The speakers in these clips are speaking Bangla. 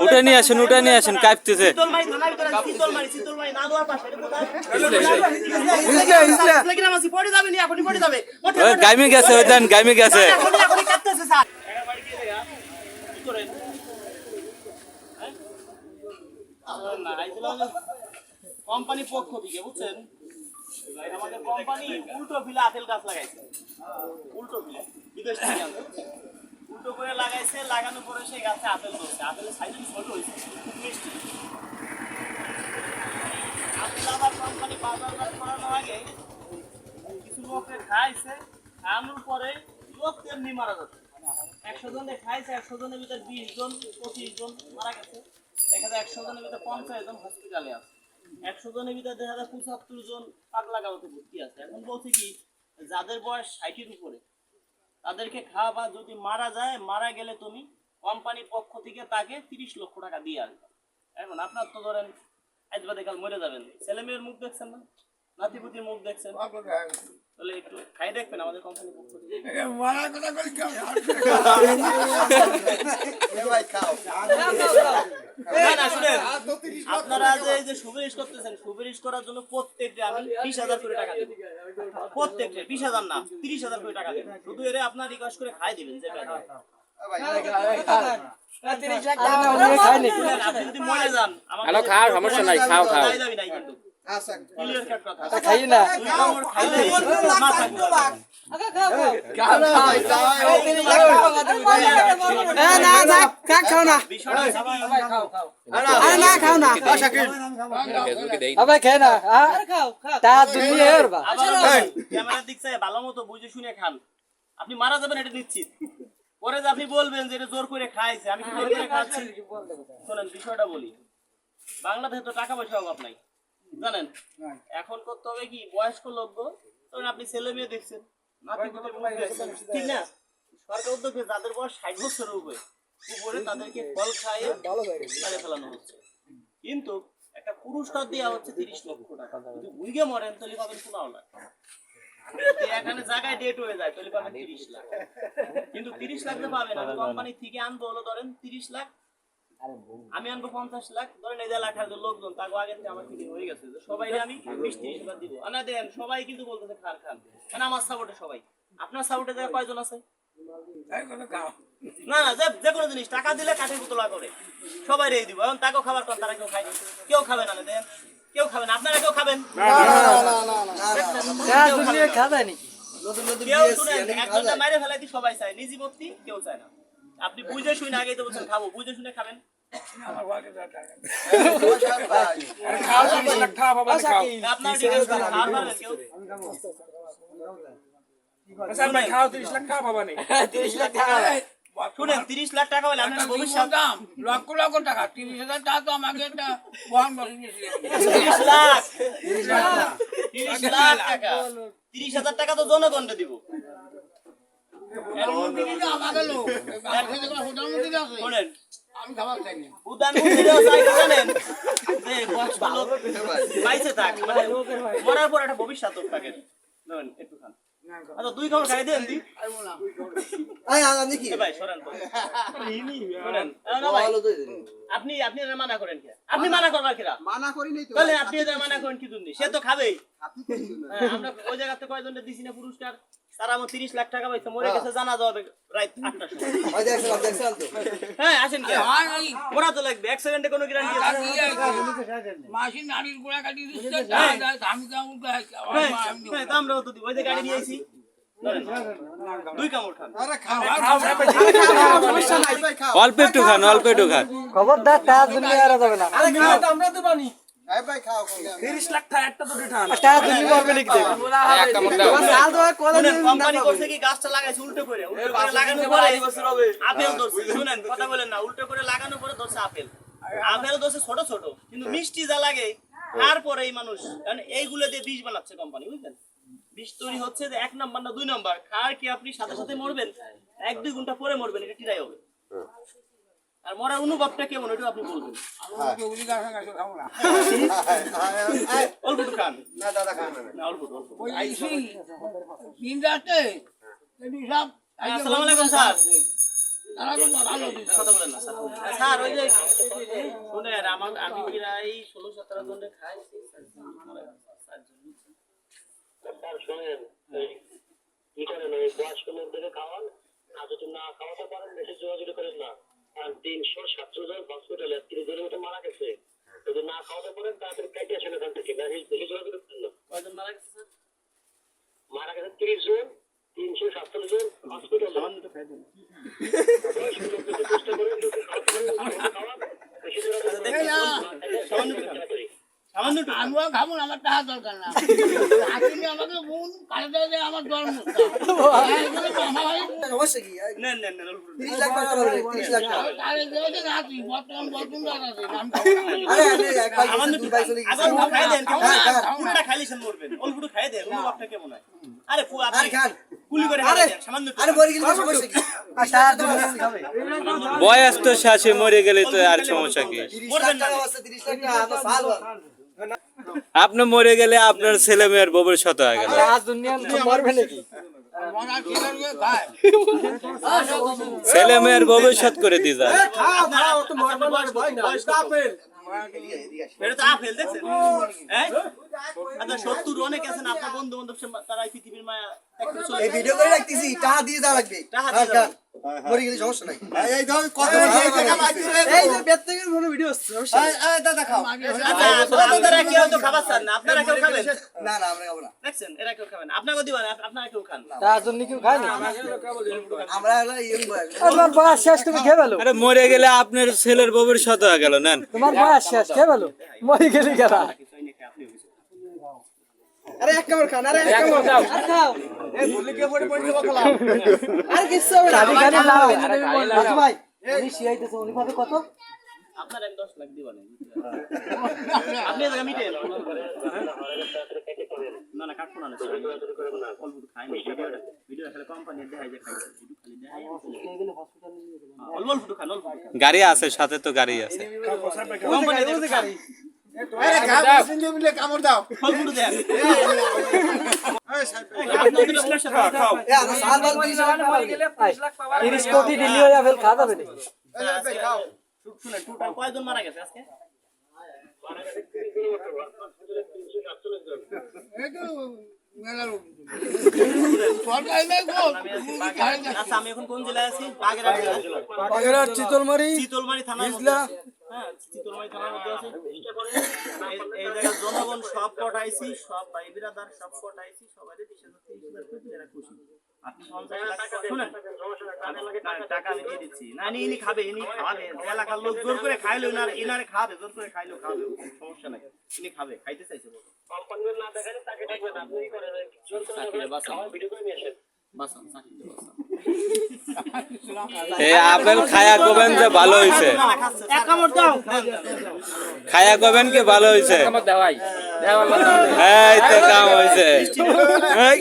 উঠে নিয়ে আসেন কাঁপতেছে। গাইমে গেছে ওই দেন, গাইমে গেছে। কোম্পানি পক্ষ থেকে বুঝছেন, আমাদের কোম্পানি উল্টো ফিলে আপেল গাছ লাগাইছে। উল্টো ফিলে বিদেশ থেকে উল্টো করে লাগাইছে, লাগানোর পরে সেই গাছে আপেল ধরছে। আপেলের সাইজ ছোট হয়েছে, খুব মিষ্টি। আপেল আবার কোম্পানি বাজারজাত করানোর আগে কিছু লোককে খাইছে, খাওয়ানোর পরে লোক তেমনি মারা যাচ্ছে। 100 জনে খাইছে, 100 জনের ভিতরে 20 জন 25 জন মারা গেছে। দেখা যায় 100 জনের ভিতরে 50 জন হসপিটালে আছে। 100 জনের ভিতরে দেখা যায় 75 জন পাগলা গাঁওতে ভর্তি আছে। এখন বলছে কি, যাদের বয়স 60-এর উপরে তাদেরকে খাওয়াবা, যদি মারা যায়, মারা গেলে তুমি কোম্পানির পক্ষ থেকে তাকে 30 লক্ষ টাকা দিয়ে আসবে। এখন আপনার তো ধরেন আজ বাদে কাল মরে যাবেন, ছেলে মেয়ের মুখ দেখছেন না, নাতিপুতির মুখ দেখছেন, তাহলে একটু খাই দেখবেন আমাদের কোম্পানির পক্ষ থেকে। আপনারা যে সুপারিশ করতেছেন, সুপারিশ করার জন্য প্রত্যেকটা আমি 20,000 করে টাকা দেব। প্রত্যেকটা 20,000 না, 30,000 করে টাকা দেব। শুধু এর আপনার রিকোয়েস্ট করে খাই দিবেন। যে আপনি যদি মরে যান, হ্যালো, খাও, সমস্যা নাই, খাও খাও। যাবি নাই কিন্তু ক্লিয়ার কাট কথা। খাই না, খাইলে মা থাকবে। ভালো মতো বুঝে শুনে খান, আপনি মারা যাবেন এটা নিশ্চিত। পরে যে আপনি বলবেন যে এটা জোর করে খাইছে, আমি কি জোর করে খাচ্ছি? শোনেন বিষয়টা বলি, বাংলাদেশে তো টাকা পয়সা অভাব নাই, জানেন। এখন করতে হবে কি, বয়স্ক লোক, ধরেন আপনি ছেলে মেয়ে দেখছেন, ঠিক না, সরকার উদ্যোগে যাদের বয়স 60 বছরের উপরে তাদেরকে ফল খাইয়ে মারে ফেলানো হচ্ছে। কিন্তু একটা পুরস্কার দেওয়া হচ্ছে 30 লক্ষ টাকা। যদি ভুইগে মরেন তাহলে পাবেন 15 লাখ। এখানে জায়গায় ডেট হয়ে যায় তাহলে পাবেন 30 লাখ। কিন্তু 30 লাখ পাবেন, আমি কোম্পানি থেকে আনবো হলো ধরেন 30 লাখ, আমি আনবো 50 লাখ। ধরেন এই এলাকার যে লোকজন তাকে আগে থেকে আমার ফিটিং হয়ে গেছে, সবাই আমি 20-30 হাজার দিব। না দেন, সবাই কিন্তু বলতেছে খান খান, মানে আমার সাপোর্টে সবাই। আপনার সাপোর্টে জায়গায় কয়জন আছে? না না, যে কোনো জিনিস টাকা দিলে কাঠে পুতলা করে সবাই রেই দিব। এখন তাকেও খাবার কর, তারা কেউ খায়, কেউ খাবে না। দেন, কেউ খাবেন, আপনারা কেউ খাবেন? কেউ শুনেন, একজনটা মাইরে ফেলাই দিয়ে সবাই চায়, নিজি ভক্তি কেউ চায় না। আপনি বুঝে শুনে আগেই তো বলছেন খাবো, বুঝে শুনে খাবেন। আপনার জিজ্ঞেস করেন খাওয়ার পাবেন কেউ? শুনেন, 30 লাখ টাকা হলে আপনার ভবিষ্যৎ লক্ষ লক্ষ টাকা, 30,000 টাকা তো আমাকে একটা বহন করে নিয়েছিলেন। 30 লাখ টাকা, 30,000 টাকা তো জনগণকে দিব। আমাকে লোক শোনেন, আমি খাবার চাই না। প্রধানমন্ত্রীরাও চাই কি জানেন, যে বয়স্ক লোক বাইসে থাক, মানে মরার পর একটা ভবিষ্যৎ থাকে। একটু খান, আচ্ছা 2 খাবার খাই দেন দি। ভাই সরেন তো, আপনি মানা করেন কি? আপনি মানা করবার কিরা? মানা করি নাই তো। তাহলে আপনি এদের মানা করেন কি জন্য? সে তো খাবেই। আমরা ওই জায়গাতে কয়জনকে দিছি না পুরস্কার, তারা আমার 30 লাখ টাকা পাইছে, মরে গেছে, জানা যাবে রাত 8টার সময়। হ্যাঁ আসেন কি, মরা তো লাগবে, 1 সেকেন্ডে কোনো গ্যারান্টি আছে? মাসি নারীর গোড়া কাটি দিচ্ছে, আমি কেমন আমরাও তো দিব, ওই যে গাড়ি নিয়ে আইছি। 2 কামড় খান। অল্প একটু খান, অল্প একটু খান। খবরদার, তার জন্য আর যাবে না। আমরা তো পানি। ভাই খাও, 30 লাখ টাকা একটা দুটো টান। টাকা তুমি পারবে নাকি দেবে? একটা মত দাও। সাল দোয়া কোলা দিন কোম্পানি করছে কি, গাছটা লাগাইছে উল্টো করে লাগানোর পরে আপেল ধরছে। শুনেন কথা বলেন না, উল্টো করে লাগানোর পরে ধরছে আপেল। আপেল ধরছে ছোট ছোট, কিন্তু মিষ্টি যা লাগে তারপরে এই মানুষ, কারণ এইগুলো দিয়ে বিষ বানাচ্ছে কোম্পানি, বুঝলেন? বিষ তৈরি হচ্ছে যে 1 নাম্বার না 2 নাম্বার, খার কি আপনি সাথে সাথে মরবেন, 1-2 ঘন্টা পরে মরবেন, এটা টিরাই হবে। আর মরার অনুভবটা কেমন ওইটা আপনি বলবেন। উনি গাছে গাছে খাবো না অল্প একটু খান। না দাদা খান না অল্প অল্প। ওই দিন রাতে সব আসসালামু আলাইকুম স্যার। তারা তো ভালো কথা বলেন না স্যার। স্যার ওই যে শুনেন আমি প্রায় 16-17 জনে খাইছি স্যার শুনেন কি করেন ওই বয়স্ক লোকদেরকে খাওয়ান আর যদি না খাওয়াতে পারেন বেশি জোরাজুরি করেন না। আর 370 জন হসপিটালে 30 জনের মতো মারা গেছে। যদি না খাওয়াতে পারেন তাহলে কেটে আসেন এখান থেকে না বেশি জোরাজুরি করেন না। কয়জন মারা গেছে স্যার? মারা গেছে 30 জন, 370 জন হসপিটালে। সামান্য তো খাই দেন। বয়স্ক লোকদেরকে চেষ্টা করেন যদি খাওয়ান বেশি জোরাজুরি করেন না। সামান্য তো খাই। সামান্য তো আমিও খাবো না, আমার টাকা দরকার না। আপনি আমাকে বোন কালে দেবে আমার জন্ম অবশ্যই কি নেন নেন নেন 30 লাখ টাকা হবে 30 লাখ টাকা কালে দেবে না তুই বর্তমান বর্তমান আছে আমি আরে আরে এক ভাই সামান্য দুই ভাই চলে গেছে আবার খাই দেন কেমন হ্যাঁ, খান। পুরোটা খাইলেছেন মরবেন অল্পটু খাই দেন অনুভবটা কেমন হয় আরে আপনি আরে খান কুলি করে আরে খাই দেন সামান্য একটু আরে মরে গেলে সমস্যা কি আর টাকা তো খাবে বয়স তো শেষে মরে গেলে তো আর সমস্যা কি? 30 লাখ টাকা আছে 30 লাখ টাকা আমার সাল আপনি মরে গেলে আপনার ছেলে মেয়ের ভবিষ্যৎ হয়ে গেল। আজ দুনিয়া মরবে নাকি মনা ছেলেকে খায় ছেলে মেয়ের ভবিষ্যৎ করে দিয়ে যায়। খাও খাও তো মরবে না ভাই না আপেল এটা তো আপেল দেখছেন হ্যাঁ আচ্ছা 70 অনেক আছেন আপনার বন্ধু বান্ধব তারা এই পৃথিবীর মায়া একটু চলে এই ভিডিও করে রাখতেছি টাকা দিয়ে যা লাগবে টাকা দিয়ে খান মরে গেলে সমস্যা নাই এই ধর কত এই যে বেত্তের কোনো ভিডিও হচ্ছে সমস্যা এই দাদা খাও আচ্ছা আপনারা কেউ তো খাবার চান না আপনারা কেউ খাবেন না না আমরা খাবো না দেখছেন এরা কেউ খাবেন আপনাকে দিবেন আপনারা কেউ খান তার জন্য কেউ খায় না আমরা হলো ইয়ং বয় তোমার বয়স শেষ তুমি খেয়ে ফেলো আরে মরে গেলে আপনার ছেলের ভবিষ্যৎ হয়ে গেল। নেন তোমার বয়স শেষ খেয়ে ফেলো মরে গেলি কেনা আরে এক কামড় খান আরে এক কামড় খাও আর খাও এই ভুলে কে পড়ে পড়ে বকলাম আর কিছু হবে না চাবি খালি লাও রাজু ভাই উনি শিয়াইতেছে উনি পাবে কত আপনার আমি 10 লাখ দিবেন আপনি জায়গা মিটেন না না কাটবো না অল্প খাই না ভিডিও আসলে কোম্পানি দেখাই যে খাইছে একটু খালি দেখাই অল্প অল্প খান অল্প গাড়ি আছে সাথে তো গাড়ি আছে। কোম্পানি দেখাই গাড়ি আরে খাও সিঙ্গে মিলে কামড় দাও অল্প দেন খাও এ আমরা সাল বাল 30 লাখ মরে গেলে 5 লাখ পাবা 30 কোটি দিলি হয়ে যাবে খাওয়া যাবে না ভাই খাও শুনেন টোটাল কয়জন মারা গেছে আজকে এই তো মেলা লোক সরকার নেই গো আচ্ছা আমি এখন কোন জেলায় আছি বাগেরহাট জেলা বাগেরহাট চিতলমারি চিতলমারি থানার মধ্যে হ্যাঁ চিতলমারি থানার মধ্যে আছে এই জায়গার জনগণ সব পটাইছি সব ভাই বিরাদার সব পটাইছি সবারই 20,000 করে এরা খুশি আপনি 50 লাখ শুনেন টাকা আমি দিয়ে দিচ্ছি না ইনি খাবে ইনি খাবে এলাকার লোক জোর করে খাইলো না ইনারে খাবে জোর করে খাইলো খাবে সমস্যা নাই ইনি খাবে খাইতে চাইছে কোম্পানির না দেখালে তাকে দেখবে না আপনি করে জোর করে বাসা ভিডিও করে নিয়ে আসেন বাসা চাকরি বাসা এই আপেল খায়া কবেন যে ভালো হইছে, এক কামড় দাও খায়া কবেন কি ভালো হইছে। এই তো কাম হইছে। এই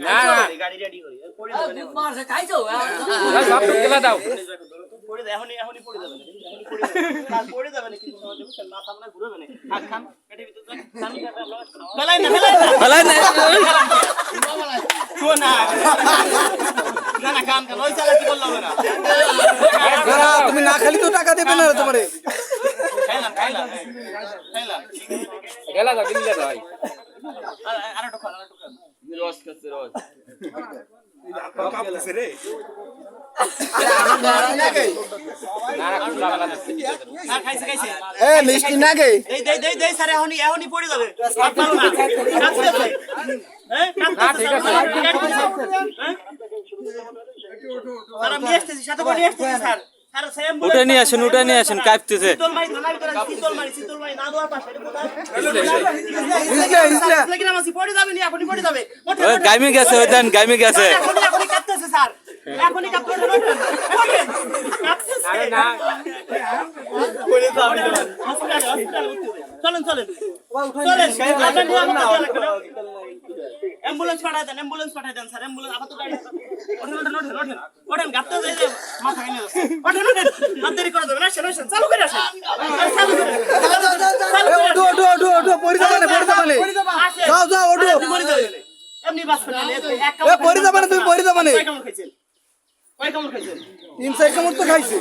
না গাড়ি রেডি করি পড়ে যাবেন মারছে খাইছো পড়ে যাবে এখনই পড়ে যাবে এখনই পড়ে যাবে কাল পড়ে যাবে না কিন্তু সহজে বুঝছেন মাথা মনে ঘুরবে না খান খান পেটের ভিতর যান খান ফেলাই না ফেলাই না শোনা না না কাম কেন ওই চালা কি বললাম না তুমি না খালি তো টাকা দেবে না তোমারে খাইলাম গেলা দাও কিনলে দাও আর একটু খান রস কাছে রস আর খাইছে এ মিষ্টি না গে দেই স্যার এখনই পড়ে যাবে আর পারো না কাটতে হবে হ্যাঁ কাটতে হবে স্যার আমি আসতেছি সাথে করে আসতেছি স্যার স্যার সেম উঠে নিয়ে আসেন কাঁপতেছে। চিতলমারি থানার ভিতরে চিতলমারি না দোয়ার পাশে এটা কোথায় লেকিন আমি পড়ে যাবে নি এখনই পড়ে যাবে ওই গাইমে গেছে ওই দেন গাইমে গেছে। এখনই কাটতেছে স্যার এখনই কাটতেছে কাটতেছে আরে না পড়ে যাবে হসপিটাল চলেন অ্যাম্বুলেন্স পাঠায় দেন স্যার অ্যাম্বুলেন্স আপাতত গাড়ি ওঠেন গাড়িতে যাই যে মাথা কেন ওঠেন আর দেরি করে দেবেন আসেন চালু করে আসেন চালু করে ওঠো পরি যাবে না যাও ওঠো এমনি বাস ফেলে এক পরি যাবে না তুমি পরি যাবে না কয় কামড় খাইছেন 3-4 কামড় তো খাইছে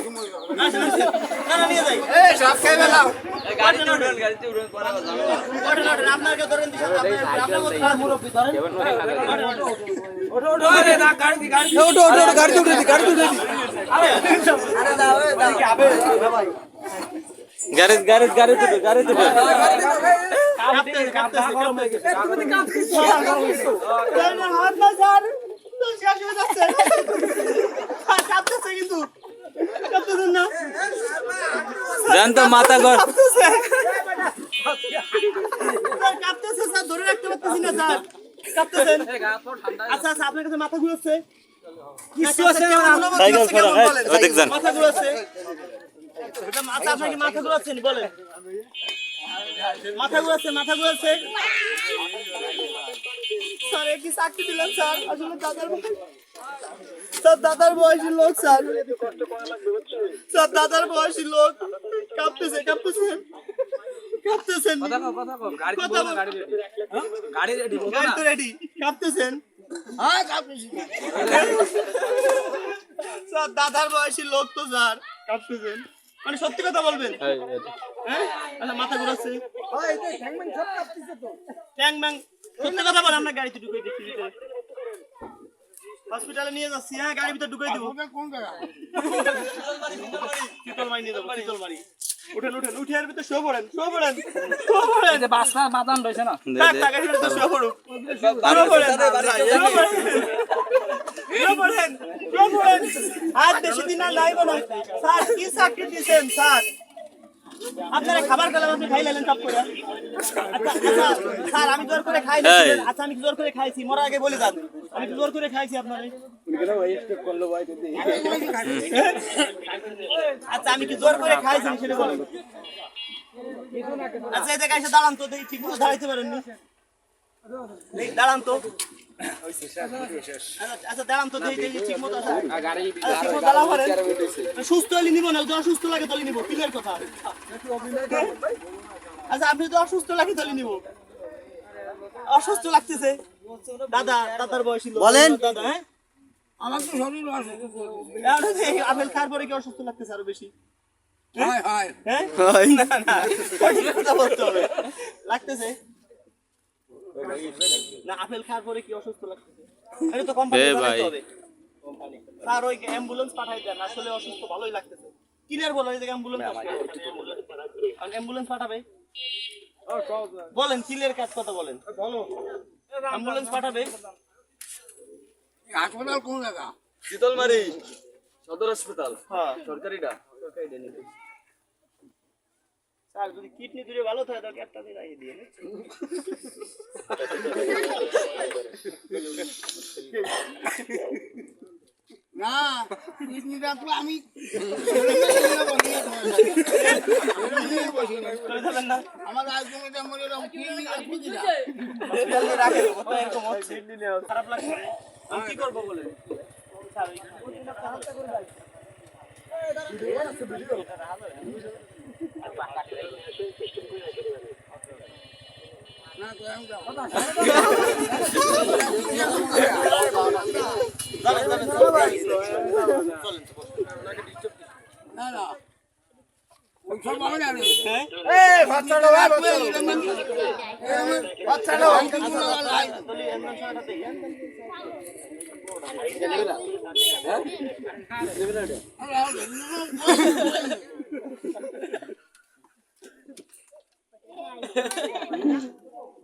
আসেন না নিয়ে যাই সব খাই বেলাও গাড়িতে উড়ন পড়া যাবে না ওঠেন আপনাকে ধরেন দিশা আপনার মুরব্বি ধরেন ওঠো গাড়িতে উঠে দি গাড়ি হাত না স্যার শেষ হয়ে যাচ্ছে কাঁপতেছে কিন্তু কাঁপতেছেন না জান তো মাথা গর কাঁপতেছে স্যার ধরে রাখতে পারতেছি না স্যার কাঁপতেছেন আচ্ছা আপনার কাছে মাথা ঘুরছে সাইকেল ছড়া ওই দেখ জান মাথা ঘুরছে আচ্ছা আপনার কি মাথা ঘুরাচ্ছেন বলেন মাথা ঘুরছে স্যার কি চাকরি দিলেন স্যার আসলে দাদার বয়সী লোক স্যার দাদার বয়সী লোক কাঁপতেছেন গাড়ি তো রেডি কাঁপতেছেন স্যার দাদার বয়সী লোক তো স্যার কাঁপতেছেন মানে সত্যি কথা বলবেন হ্যাঁ আচ্ছা মাথা ঘুরাচ্ছে ট্যাং ব্যাং সত্যি কথা বলেন আমরা গাড়িতে ঢুকাই দিচ্ছি হসপিটালে নিয়ে যাচ্ছি হ্যাঁ গাড়ির ভিতরে ঢুকাই দিব কোন জায়গা শীতলমারি নিয়ে যাবো শীতলমারি উঠেন উঠে এর ভিতরে শো পড়েন বাসটা বাদান রয়েছে না গাড়ির ভিতরে শো পড়ুক আর বেশি দিন আর লাইব না স্যার কি চাকরি দিয়েছেন স্যার আপনারা খাবার খেলাম আপনি খাইলেন সব করে আচ্ছা স্যার আমি জোর করে খাই আচ্ছা আমি জোর করে খাইছি মরার আগে বলে যান আমি জোর করে খাইছি আপনারে আচ্ছা আমি কি জোর করে খাইছি সেটা বলেন আচ্ছা এই জায়গায় এসে দাঁড়ান তো দেখি ঠিক মতো দাঁড়াইতে পারেননি দাঁড়ান তো আচ্ছা দাঁড়ান তো দেখি ঠিক মতো সুস্থ হলে নিব না যদি অসুস্থ লাগে তাহলে নিব ক্লিয়ার কথা আচ্ছা আপনি যদি অসুস্থ লাগে তাহলে নিব অসুস্থ লাগতেছে দাদার বয়সী লোক বলেন। দাদা হ্যাঁ আমার তো শরীর অসুস্থ আপেল খাওয়ার পরে কি অসুস্থ লাগতেছে আরো বেশি হয় হ্যাঁ না সঠিক কথা বলতে হবে লাগতেছে না আপেল খাওয়ার পরে কি অসুস্থ লাগতেছে এটা তো কোম্পানি জানাতে হবে স্যার ওই অ্যাম্বুলেন্স পাঠাই দেন আসলে অসুস্থ ভালোই লাগতেছে ক্লিয়ার বলো এই যে অ্যাম্বুলেন্স পাঠাবে বলেন ক্লিয়ার কাজ কথা বলেন বলো অ্যাম্বুলেন্স পাঠাবে হাসপাতাল কোন জায়গা শীতলমারি সদর হাসপাতাল হ্যাঁ সরকারিটা স্যার যদি কিডনি দূরে ভালো থাকে তাহলে একটা দিন আগে দিয়ে না কিডনিটা তো আমি আমার আজকে মরে রকম কিডনি খারাপ লাগছে আমি কি করবো বলে না তো আমি না না ওই সব হবে না রে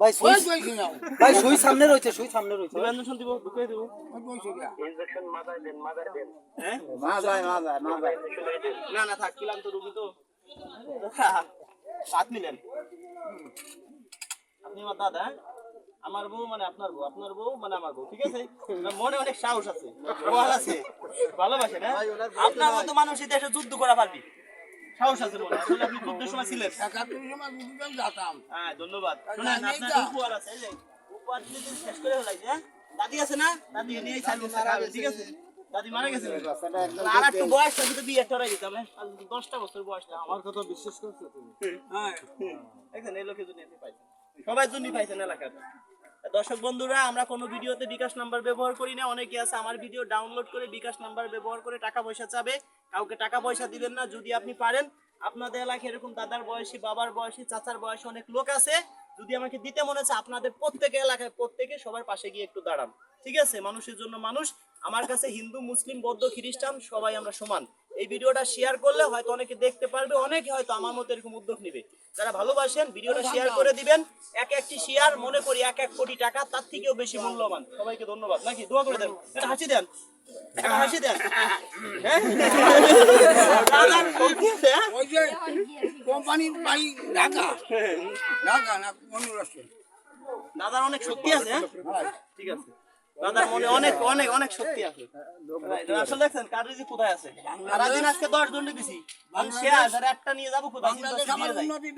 ভাই সুই সামনে রয়েছে ইঞ্জেকশন দিব ঢুকিয়ে দিব হ্যাঁ না থাক কিলাম তো রুগী তো সাত নিলেন আপনি আমার দাদা আমার বউ মানে আপনার বউ মানে আমার বউ ঠিক আছে মনে অনেক সাহস আছে বল আছে ভালোবাসে না আপনার মতো মানুষ এই দেশে যুদ্ধ করা পারবি সাহস আছে মনে আসলে আপনি যুদ্ধের সময় ছিলেন 71 সময় বুঝতাম যেতাম হ্যাঁ ধন্যবাদ শুনেন আপনার উপহার আছে এই যে কোয়ালিটি শেষ করে ফেলাইছে হ্যাঁ? দাদি আছে না দাদি নিয়ে চাইবো খাবে ঠিক আছে দাদি মারা গেছে আর একটু বয়সটা কিন্তু বিয়ে করাই দিতাম 10টা বছর বয়সটা আমার কথা বিশ্বাস করছো তুমি হ্যাঁ দেখেন এই লোকের জন্য পাইছেন সবাই জন্যই পাইছেন এলাকার দর্শক বন্ধুরা আমরা কোনো ভিডিওতে বিকাশ নাম্বার ব্যবহার করি না অনেকে আছে আমার ভিডিও ডাউনলোড করে বিকাশ নাম্বার ব্যবহার করে টাকা পয়সা চাবে কাউকে টাকা পয়সা দিবেন না যদি আপনি পারেন আপনাদের এলাকায় এরকম দাদার বয়সী বাবার বয়সী চাচার বয়সী অনেক লোক আছে যদি আমাকে দিতে মনে হচ্ছে আপনাদের প্রত্যেকে এলাকায় প্রত্যেকে সবার পাশে গিয়ে একটু দাঁড়ান ঠিক আছে মানুষের জন্য মানুষ আমার কাছে হিন্দু মুসলিম বৌদ্ধ খ্রিস্টান সবাই আমরা সমান এই ভিডিওটা শেয়ার করলে হয়তো অনেকে দেখতে পারবে অনেকে হয়তো আমার মতো এরকম উদ্যোগ নেবে যারা ভালোবাসেন ভিডিওটা শেয়ার করে দিবেন একটি শেয়ার মনে করি 1 কোটি টাকা তার থেকেও বেশি মূল্যবান সবাইকে ধন্যবাদ নাকি দোয়া করে দেন এটা হাসি দেন এটা হাসি দেন হ্যাঁ দাদা কি আছে হ্যাঁ? ওই যে কোম্পানির বাড়ি ঢাকা ঢাকা না মনুরাষ্ট্র দাদার অনেক শক্তি আছে হ্যাঁ? ঠিক আছে দাদার মনে অনেক অনেক অনেক শক্তি আছে আসলে দেখছেন কার্ডিজি কোথায় আছে সারাদিন আজকে 10 জন দিছি আমি শেয়ার আর একটা নিয়ে যাবো কোথায় বাংলাদেশ আমার উন্নতি